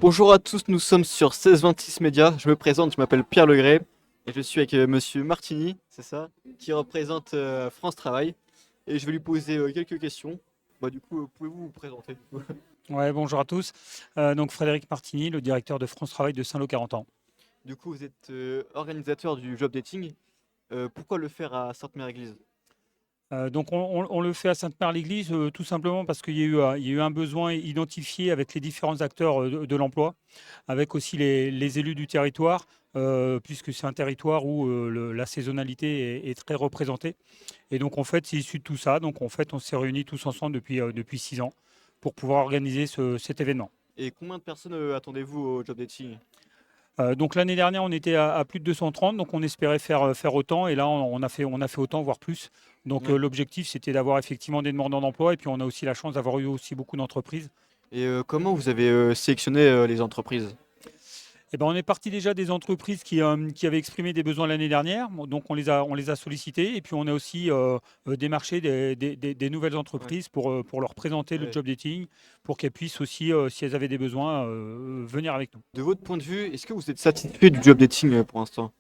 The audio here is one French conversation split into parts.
Bonjour à tous, nous sommes sur 1626 Média. Je me présente, je m'appelle Pierre Legré et je suis avec Monsieur Martini, c'est ça, qui représente France Travail. Et je vais lui poser quelques questions. Du coup, pouvez-vous vous présenter du coup? Ouais, bonjour à tous. Donc Frédéric Martini, le directeur de France Travail de Saint-Lô 40 ans. Du coup, vous êtes organisateur du job dating. Pourquoi le faire à Sainte-Mère-Église? Donc on le fait à Sainte-Mère-l'Église tout simplement parce qu'il y a eu, il y a eu un besoin identifié avec les différents acteurs de l'emploi, avec aussi les élus du territoire, puisque c'est un territoire où la saisonnalité est très représentée. Et donc en fait, c'est issu de tout ça. Donc en fait, on s'est réunis tous ensemble depuis 6 ans pour pouvoir organiser cet événement. Et combien de personnes attendez-vous au job dating? Donc l'année dernière, on était à plus de 230, donc on espérait faire autant, et là on a fait autant, voire plus. Donc Ouais. l'objectif, c'était d'avoir effectivement des demandeurs d'emploi, et puis on a aussi la chance d'avoir eu aussi beaucoup d'entreprises. Et comment vous avez sélectionné les entreprises? Et ben, on est parti déjà des entreprises qui avaient exprimé des besoins l'année dernière, bon, donc on les a sollicités, et puis on a aussi démarché des nouvelles Ouais. entreprises pour leur présenter le Ouais. job dating, pour qu'elles puissent aussi, si elles avaient des besoins, venir avec nous. De votre point de vue, est-ce que vous êtes satisfait du job dating pour l'instant?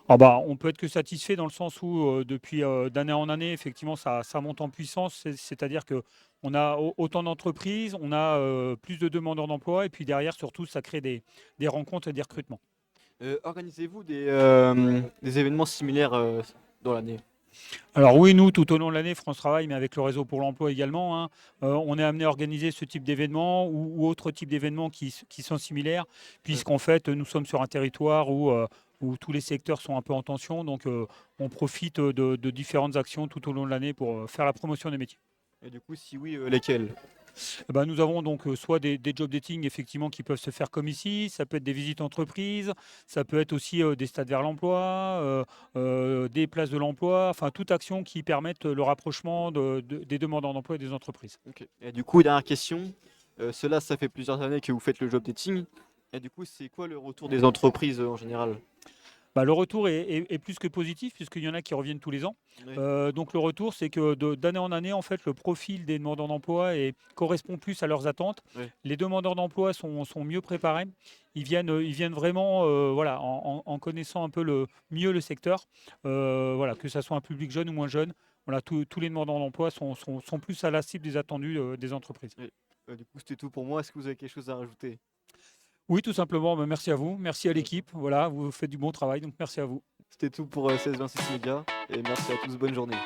Ah bah, on peut être que satisfait dans le sens où, depuis, d'année en année, effectivement, ça monte en puissance. C'est-à-dire qu'on a autant d'entreprises, on a, plus de demandeurs d'emploi, et puis derrière, surtout, ça crée des rencontres et des recrutements. Organisez-vous des événements similaires dans l'année? Alors oui, nous, tout au long de l'année, France Travail, mais avec le réseau pour l'emploi également, hein, on est amené à organiser ce type d'événements ou autres types d'événements qui sont similaires, Ouais. puisqu'en fait, nous sommes sur un territoire où tous les secteurs sont un peu en tension. Donc on profite de différentes actions tout au long de l'année pour faire la promotion des métiers. Et du coup, si oui, lesquels? Eh ben, nous avons donc soit des job dating effectivement qui peuvent se faire comme ici, ça peut être des visites entreprises, ça peut être aussi des stades vers l'emploi, des places de l'emploi, enfin toute action qui permette le rapprochement des demandeurs d'emploi et des entreprises. Ok. Et du coup, dernière question. Cela, ça fait plusieurs années que vous faites le job dating. Et du coup, c'est quoi le retour des entreprises en général? Bah, le retour est plus que positif puisqu'il y en a qui reviennent tous les ans. Oui. Donc le retour, c'est que d'année en année, en fait, le profil des demandeurs d'emploi correspond plus à leurs attentes. Oui. Les demandeurs d'emploi sont mieux préparés. Ils viennent vraiment, voilà, en connaissant un peu mieux le secteur. Voilà, que ça soit un public jeune ou moins jeune. Voilà, tous les demandeurs d'emploi sont plus à la cible des attendus des entreprises. Oui. Du coup, c'était tout pour moi. Est-ce que vous avez quelque chose à rajouter? Oui, tout simplement, bah, merci à vous, merci à l'équipe. Voilà, vous faites du bon travail, donc merci à vous. C'était tout pour 16-26 médias. Et merci à tous. Bonne journée.